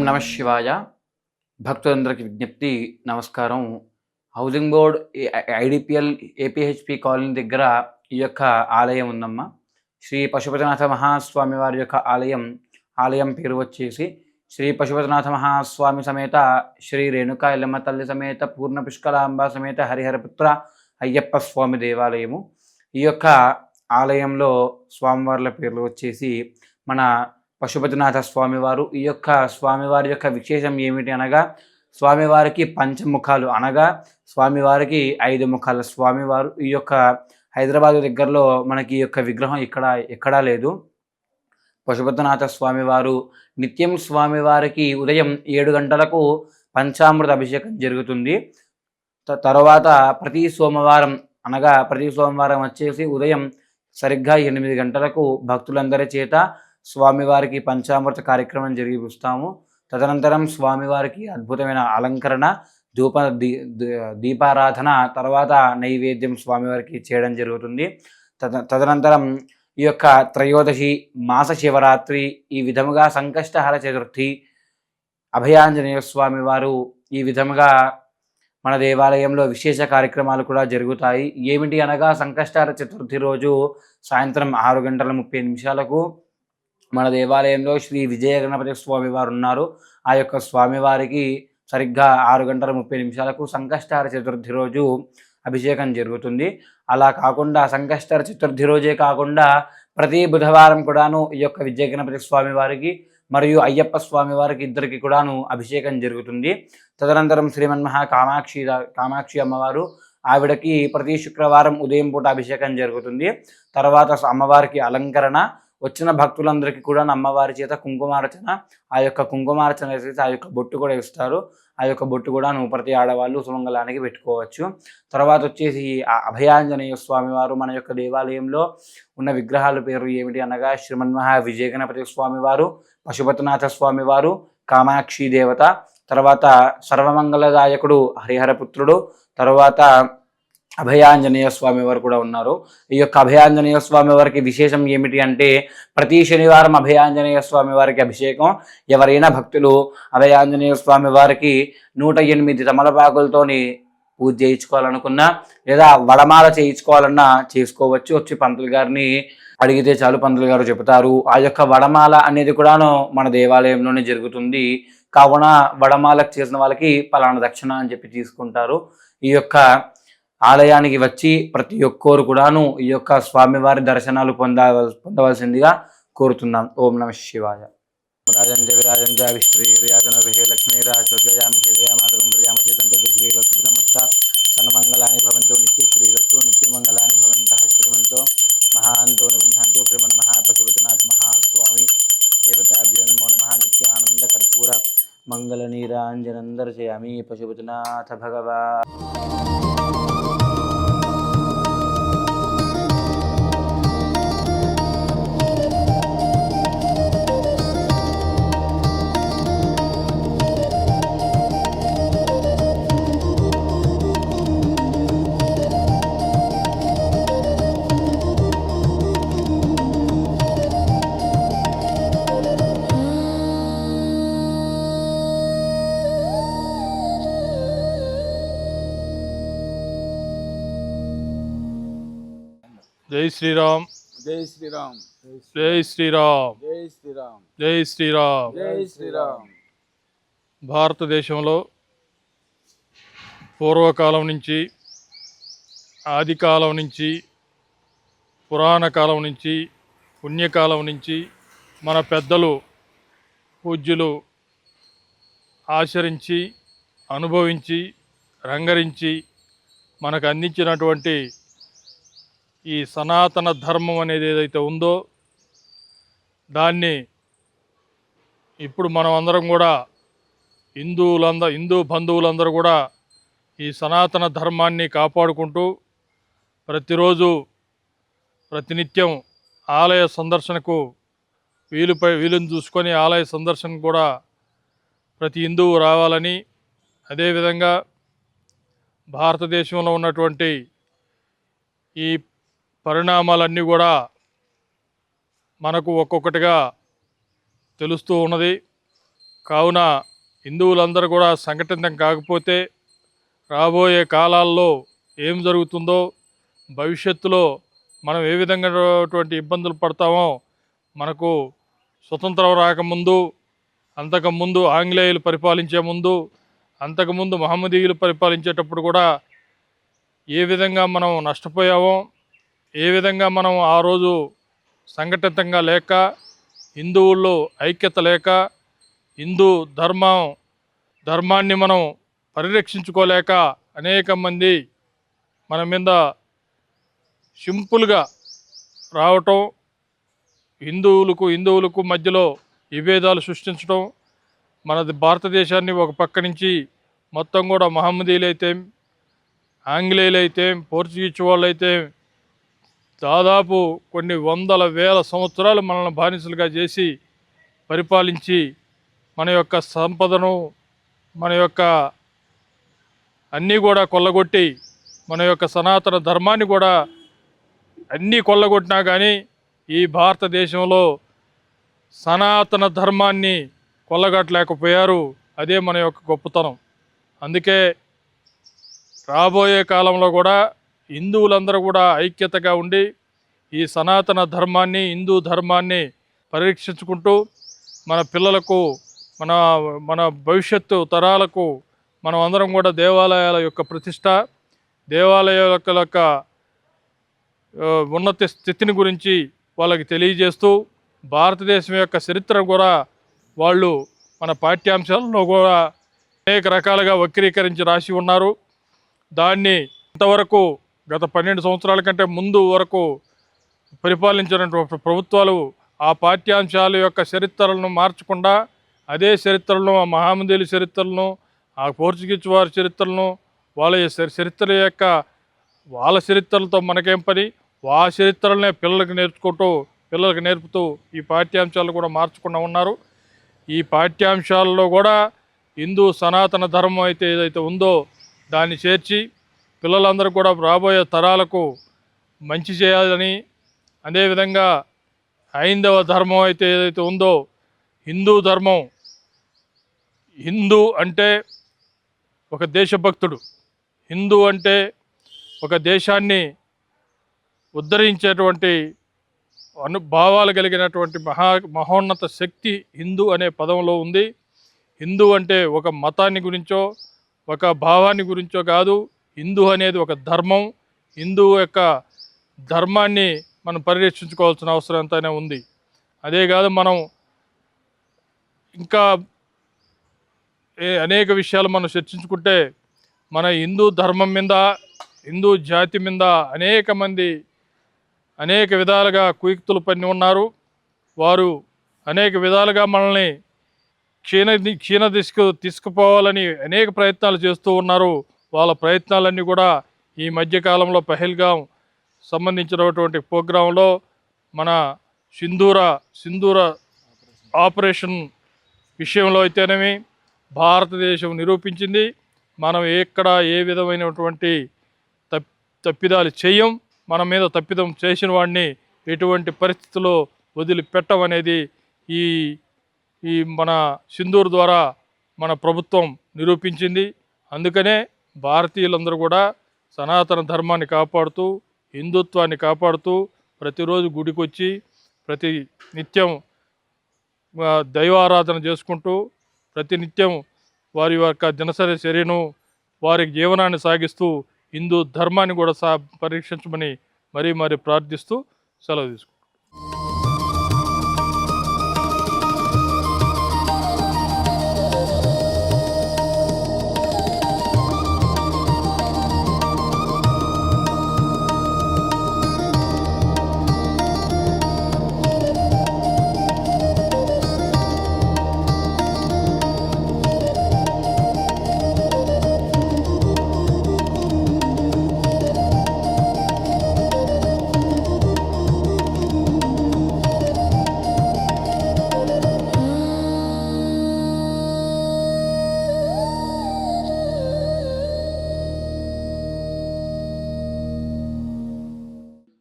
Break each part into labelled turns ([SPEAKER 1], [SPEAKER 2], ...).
[SPEAKER 1] నమ శివాయ. భక్తులందరికీ విజ్ఞప్తి, నమస్కారం. Housing board IDPL APHP colony దగ్గర ఈ యొక్క ఆలయం ఉందమ్మా. శ్రీ పశుపతినాథ మహాస్వామి వారి యొక్క ఆలయం పేరు వచ్చేసి శ్రీ పశుపతినాథ మహాస్వామి సమేత శ్రీ రేణుకా ఎల్లమ్మ తల్లి సమేత పూర్ణ పుష్కలాంబ సమేత హరిహరపుత్ర అయ్యప్ప స్వామి దేవాలయము. ఈ యొక్క ఆలయంలో స్వామివార్ల పేర్లు వచ్చేసి మన పశుపతినాథ స్వామివారు. ఈ యొక్క స్వామివారి యొక్క విశేషం ఏమిటి అనగా, స్వామివారికి పంచముఖాలు అనగా స్వామివారికి 5 ముఖాల స్వామివారు. ఈ యొక్క హైదరాబాద్ దగ్గరలో మనకి ఈ యొక్క విగ్రహం ఎక్కడా లేదు. పశుపతినాథ స్వామివారు నిత్యం స్వామివారికి ఉదయం 7 గంటలకు పంచామృత అభిషేకం జరుగుతుంది. తర్వాత ప్రతి సోమవారం వచ్చేసి ఉదయం సరిగ్గా 8 గంటలకు భక్తులందరి చేత స్వామివారికి పంచామృత కార్యక్రమం జరిగిస్తాము. తదనంతరం స్వామివారికి అద్భుతమైన అలంకరణ, దీపారాధన, తర్వాత నైవేద్యం స్వామివారికి చేయడం జరుగుతుంది. తదనంతరం ఈ యొక్క త్రయోదశి, మాస శివరాత్రి, ఈ విధముగా సంకష్టహర చతుర్థి, అభయాంజనేయ స్వామి వారు, ఈ విధముగా మన దేవాలయంలో విశేష కార్యక్రమాలు కూడా జరుగుతాయి. ఏమిటి అనగా, సంకష్టహర చతుర్థి రోజు సాయంత్రం 6:30 మన దేవాలయంలో శ్రీ విజయ గణపతి స్వామి వారు ఉన్నారు. ఆ యొక్క స్వామివారికి సరిగ్గా 6:30 సంకష్టహర చతుర్థి రోజు అభిషేకం జరుగుతుంది. అలా కాకుండా సంకష్టహర చతుర్థి రోజే కాకుండా ప్రతి బుధవారం కూడాను ఈ యొక్క విజయ గణపతి స్వామి వారికి మరియు అయ్యప్ప స్వామి వారికి ఇద్దరికి కూడాను అభిషేకం జరుగుతుంది. తదనంతరం శ్రీమన్మహా కామాక్షి అమ్మవారు, ఆవిడకి ప్రతి శుక్రవారం ఉదయం పూట అభిషేకం జరుగుతుంది. తర్వాత అమ్మవారికి అలంకరణ, వచ్చిన భక్తులందరికీ కూడా అమ్మవారి చేత కుంకుమార్చన, ఆ యొక్క కుంకుమార్చన చేసి ఆ యొక్క బొట్టు కూడా ఇస్తారు. ఆ యొక్క బొట్టు కూడా ప్రతి ఆడవాళ్ళు సుమంగళానికి పెట్టుకోవచ్చు. తర్వాత వచ్చేసి అభయాంజనేయ స్వామి వారు మన యొక్క దేవాలయంలో ఉన్న విగ్రహాల పేరు ఏమిటి అనగా, శ్రీమన్మహా విజయ గణపతి స్వామి వారు, పశుపతినాథ స్వామి వారు, కామాక్షి దేవత, తర్వాత సర్వమంగళదాయకుడు హరిహరపుత్రుడు, తర్వాత అభయాంజనేయ స్వామి వారు కూడా ఉన్నారు. ఈ యొక్క అభయాంజనేయ స్వామి వారికి విశేషం ఏమిటి అంటే, ప్రతి శనివారం అభయాంజనేయ స్వామి వారికి అభిషేకం. ఎవరైనా భక్తులు అభయాంజనేయ స్వామి వారికి 108 తమలపాకులతోని పూజ చేయించుకోవాలనుకున్నా, లేదా వడమాల చేయించుకోవాలన్నా చేసుకోవచ్చు. వచ్చి పంతులు గారిని అడిగితే చాలు, పంతులు గారు చెబుతారు. ఆ యొక్క వడమాల అనేది కూడాను మన దేవాలయంలోనే జరుగుతుంది. కావున వడమాలకు చేసిన వాళ్ళకి పలానా దక్షిణ అని చెప్పి తీసుకుంటారు. ఈ యొక్క ఆలయానికి వచ్చి ప్రతి ఒక్కరు కూడాను ఈ యొక్క స్వామివారి దర్శనాలు పొందవలసిందిగా కోరుతున్నాం. ఓం నమ శివాయ. రాజంటే విరాజంతే అవిశ్రీయాజన గృహే లక్ష్మీరాజయామి శ్రీయామాతకం ప్రజామతి తంత్రి శ్రీరస్తు సమస్త సన్మంగళాని భవంతో నిత్యశ్రీరస్తు నిత్యమంగళాని భవంతః శ్రీమంతో మహాంతో గృహంతో శ్రీమన్మహాపశుపతినాథ మహాస్వామి దేవతాభ్యో నమో నమః. నిత్య ఆనంద కర్పూర మంగళ నీరాంజనం దర్శయామి పశుపతినాథ భగవా.
[SPEAKER 2] జై శ్రీరామ్,
[SPEAKER 3] జై శ్రీరామ్,
[SPEAKER 2] జై శ్రీరామ్,
[SPEAKER 3] జై శ్రీరామ్,
[SPEAKER 2] జై శ్రీరామ్.
[SPEAKER 3] జై శ్రీరామ్.
[SPEAKER 2] భారతదేశంలో పూర్వకాలం నుంచి, ఆదికాలం నుంచి, పురాణ కాలం నుంచి, పుణ్యకాలం నుంచి మన పెద్దలు పూజ్యులు ఆచరించి, అనుభవించి, రంగరించి మనకు అందించినటువంటి ఈ సనాతన ధర్మం అనేది ఏదైతే ఉందో, దాన్ని ఇప్పుడు మనం అందరం కూడా హిందూ బంధువులందరూ కూడా ఈ సనాతన ధర్మాన్ని కాపాడుకుంటూ ప్రతిరోజు ప్రతినిత్యం ఆలయ సందర్శనకు వీలుని చూసుకొని ఆలయ సందర్శనకు కూడా ప్రతి హిందువు రావాలని, అదేవిధంగా భారతదేశంలో ఉన్నటువంటి ఈ పరిణామాలన్నీ కూడా మనకు ఒక్కొక్కటిగా తెలుస్తూ ఉన్నది. కావున హిందువులందరూ కూడా సంఘటితం కాకపోతే రాబోయే కాలాల్లో ఏం జరుగుతుందో, భవిష్యత్తులో మనం ఏ విధంగాటువంటి ఇబ్బందులు పడతామో, మనకు స్వతంత్రం రాకముందు, అంతకుముందు ఆంగ్లేయులు పరిపాలించే ముందు, అంతకుముందు మహమ్మదీయులు పరిపాలించేటప్పుడు కూడా ఏ విధంగా మనం నష్టపోయామో, ఏ విధంగా మనం ఆ రోజు సంఘటితంగా లేక, హిందువుల్లో ఐక్యత లేక, హిందూ ధర్మాన్ని మనం పరిరక్షించుకోలేక అనేక మంది మన మీద సింపుల్గా రావటం, హిందువులకు మధ్యలో విభేదాలు సృష్టించడం, మనది భారతదేశాన్ని ఒక పక్క నుంచి మొత్తం కూడా మహమ్మదీయులైతే, ఆంగ్లేయులైతే, పోర్చుగీస్ వాళ్ళైతే దాదాపు కొన్ని వందల వేల సంవత్సరాలు మనల్ని బానిసలుగా చేసి పరిపాలించి మన యొక్క సంపదను, మన యొక్క అన్నీ కూడా కొల్లగొట్టి, మన యొక్క సనాతన ధర్మాన్ని కూడా అన్నీ కొల్లగొట్టినా కానీ ఈ భారతదేశంలో సనాతన ధర్మాన్ని కొల్లగొట్టలేకపోయారు. అదే మన యొక్క గొప్పతనం. అందుకే రాబోయే కాలంలో కూడా హిందువులందరూ కూడా ఐక్యతగా ఉండి ఈ సనాతన ధర్మాన్ని, హిందూ ధర్మాన్ని పరీక్షించుకుంటూ మన పిల్లలకు, మన మన భవిష్యత్తు తరాలకు మనం అందరం కూడా దేవాలయాల యొక్క ప్రతిష్ట, దేవాలయాల యొక్క ఉన్నత స్థితిని గురించి వాళ్ళకి తెలియజేస్తూ, భారతదేశం యొక్క చరిత్ర కూడా వాళ్ళు మన పాఠ్యాంశాలలో కూడా అనేక రకాలుగా వక్రీకరించి రాసి ఉన్నారు. దాన్ని ఇంతవరకు గత 12 సంవత్సరాల కంటే ముందు వరకు పరిపాలించినటువంటి ప్రభుత్వాలు ఆ పాఠ్యాంశాల యొక్క చరిత్రలను మార్చకుండా అదే చరిత్రలను, ఆ మహమ్మదీయుల చరిత్రలను, ఆ పోర్చుగీస్ వారి చరిత్రలను, వాళ్ళ వాళ్ళ చరిత్రలతో మనకేం పని, ఆ చరిత్రలనే పిల్లలకు నేర్పుతూ ఈ పాఠ్యాంశాలు కూడా మార్చకుండా ఉన్నారు. ఈ పాఠ్యాంశాలలో కూడా హిందూ సనాతన ధర్మం అయితే ఏదైతే ఉందో దాన్ని చేర్చి పిల్లలందరూ కూడా రాబోయే తరాలకు మంచి చేయాలని, అదేవిధంగా హైందవ ధర్మం అయితే ఏదైతే ఉందో హిందూ ధర్మం, హిందూ అంటే ఒక దేశభక్తుడు, హిందూ అంటే ఒక దేశాన్ని ఉద్ధరించేటువంటి భావాలు కలిగినటువంటి మహోన్నత శక్తి హిందూ అనే పదంలో ఉంది. హిందూ అంటే ఒక మతాన్ని గురించో, ఒక భావాన్ని గురించో కాదు. హిందూ అనేది ఒక ధర్మం. హిందూ యొక్క ధర్మాన్ని మనం పరిరక్షించుకోవాల్సిన అవసరం ఎంతైనా ఉంది. అదే కాదు, మనం ఇంకా అనేక విషయాలు మనం చర్చించుకుంటే మన హిందూ ధర్మం మీద, హిందూ జాతి మీద అనేక మంది అనేక విధాలుగా కుయుక్తులు పన్ని ఉన్నారు. వారు అనేక విధాలుగా మనల్ని క్షీణ దిశకు తీసుకుపోవాలని అనేక ప్రయత్నాలు చేస్తూ ఉన్నారు. వాళ్ళ ప్రయత్నాలన్నీ కూడా ఈ మధ్యకాలంలో పహల్గాం సంబంధించినటువంటి ప్రోగ్రాంలో మన సింధూర ఆపరేషన్ విషయంలో అయితేనేమి భారతదేశం నిరూపించింది, మనం ఎక్కడ ఏ విధమైనటువంటి తప్పిదాలు చేయం. మన మీద తప్పిదం చేసిన వాడిని ఎటువంటి పరిస్థితుల్లో వదిలిపెట్టమనేది ఈ మన సింధూర్ ద్వారా మన ప్రభుత్వం నిరూపించింది. అందుకనే భారతీయులందరూ కూడా సనాతన ధర్మాన్ని కాపాడుతూ, హిందుత్వాన్ని కాపాడుతూ ప్రతిరోజు గుడికి వచ్చి ప్రతి నిత్యం దైవారాధన చేసుకుంటూ ప్రతినిత్యం వారి యొక్క దినసరి చర్యను, వారి జీవనాన్ని సాగిస్తూ హిందూ ధర్మాన్ని కూడా పరీక్షించమని మరీ ప్రార్థిస్తూ సెలవు తీసుకుంటాం.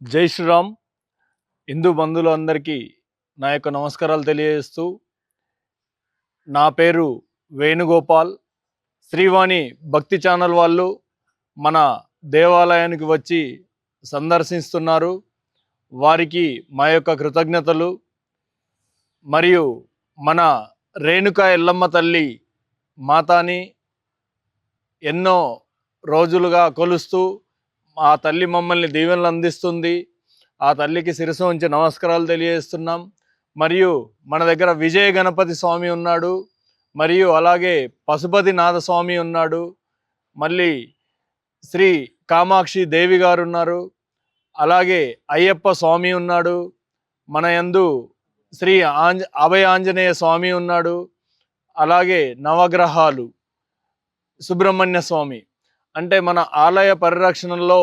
[SPEAKER 4] జై శ్రీరామ్. హిందూ బంధువులందరికీ నా యొక్క నమస్కారాలు తెలియజేస్తూ, నా పేరు వేణుగోపాల్. శ్రీవాణి భక్తి ఛానల్ వాళ్ళు మన దేవాలయానికి వచ్చి సందర్శిస్తున్నారు. వారికి మా యొక్క కృతజ్ఞతలు. మరియు మన రేణుకా ఎల్లమ్మ తల్లి మాతాని ఎన్నో రోజులుగా కొలుస్తూ ఆ తల్లి మమ్మల్ని దీవెనలు అందిస్తుంది. ఆ తల్లికి శిరస్సు ఉంచి నమస్కారాలు తెలియజేస్తున్నాం. మరియు మన దగ్గర విజయ గణపతి స్వామి ఉన్నాడు, మరియు అలాగే పశుపతినాథ స్వామి ఉన్నాడు, మళ్ళీ శ్రీ కామాక్షి దేవి గారు ఉన్నారు, అలాగే అయ్యప్ప స్వామి ఉన్నాడు, మన యందు శ్రీ అభయ ఆంజనేయ స్వామి ఉన్నాడు, అలాగే నవగ్రహాలు, సుబ్రహ్మణ్య స్వామి. అంటే మన ఆలయ పరిరక్షణలో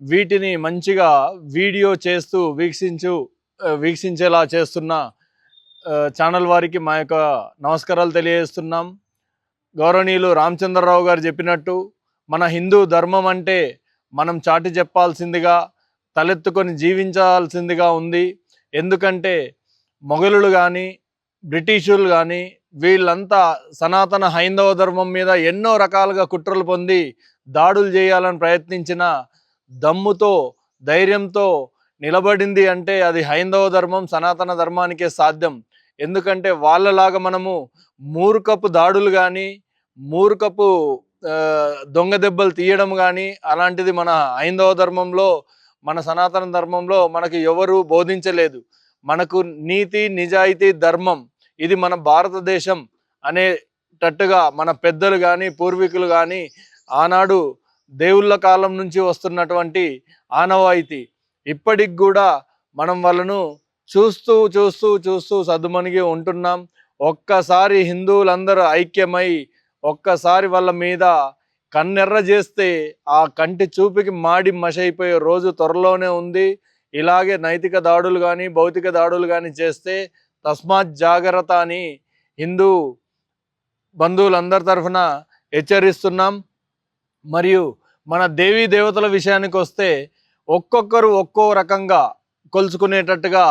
[SPEAKER 4] వీటిని మంచిగా వీడియో చేస్తూ వీక్షించేలా చేస్తున్న ఛానల్ వారికి మా యొక్క నమస్కారాలు తెలియజేస్తున్నాం. గౌరవనీయులు రామచంద్రరావు గారు చెప్పినట్టు మన హిందూ ధర్మం అంటే మనం చాటి చెప్పాల్సిందిగా, తలెత్తుకొని జీవించాల్సిందిగా ఉంది. ఎందుకంటే మొఘలులు కానీ బ్రిటిషులు కానీ వీళ్ళంతా సనాతన హైందవ ధర్మం మీద ఎన్నో రకాలుగా కుట్రలు పొంది దాడులు చేయాలని ప్రయత్నించిన దమ్ముతో ధైర్యంతో నిలబడింది అంటే అది హైందవ ధర్మం, సనాతన ధర్మానికే సాధ్యం. ఎందుకంటే వాళ్ళలాగా మనము మూర్ఖపు దాడులు కానీ మూర్ఖపు దొంగ దెబ్బలు తీయడం కానీ అలాంటిది మన హైందవ ధర్మంలో, మన సనాతన ధర్మంలో మనకు ఎవరు బోధించలేదు. మనకు నీతి నిజాయితీ ధర్మం ఇది మన భారతదేశం అనేటట్టుగా మన పెద్దలు కానీ పూర్వీకులు కానీ ఆనాడు దేవుళ్ళ కాలం నుంచి వస్తున్నటువంటి ఆనవాయితీ ఇప్పటికి కూడా మనం వాళ్ళను చూస్తూ చూస్తూ చూస్తూ సద్దుమణిగి ఉంటున్నాం. ఒక్కసారి హిందువులందరూ ఐక్యమై ఒక్కసారి వాళ్ళ మీద కన్నెర్ర చేస్తే ఆ కంటి చూపుకి మాడి మషైపోయే రోజు త్వరలోనే ఉంది. ఇలాగే నైతిక దాడులు కానీ భౌతిక దాడులు కానీ చేస్తే తస్మాత్ జాగ్రత్త అని హిందూ బంధువులందరి తరఫున హెచ్చరిస్తున్నాం. మరియు మన దేవీ దేవతల విషయానికి వస్తే ఒక్కొక్కరు ఒక్కో రకంగా కొలుచుకునేటట్టుగా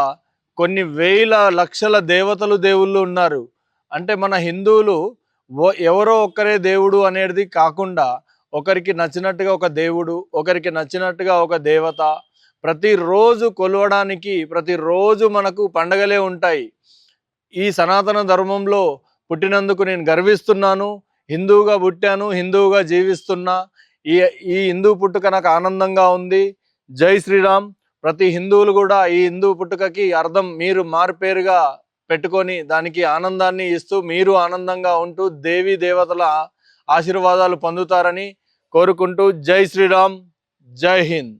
[SPEAKER 4] కొన్ని వేల లక్షల దేవతలు దేవుళ్ళు ఉన్నారు. అంటే మన హిందువులు ఎవరో ఒక్కరే దేవుడు అనేది కాకుండా ఒకరికి నచ్చినట్టుగా ఒక దేవుడు, ఒకరికి నచ్చినట్టుగా ఒక దేవత, ప్రతిరోజు కొలవడానికి ప్రతిరోజు మనకు పండగలే ఉంటాయి. ఈ సనాతన ధర్మంలో పుట్టినందుకు నేను గర్విస్తున్నాను. హిందువుగా పుట్టాను, హిందువుగా జీవిస్తున్నా. ఈ హిందూ పుట్టుక నాకు ఆనందంగా ఉంది. జై శ్రీరామ్. ప్రతి హిందువులు కూడా ఈ హిందూ పుట్టుకకి అర్థం మీరు మారుపేరుగా పెట్టుకొని దానికి ఆనందాన్ని ఇస్తూ మీరు ఆనందంగా ఉంటూ దేవీ దేవతల ఆశీర్వాదాలు పొందుతారని కోరుకుంటూ జై శ్రీరామ్, జై హింద్.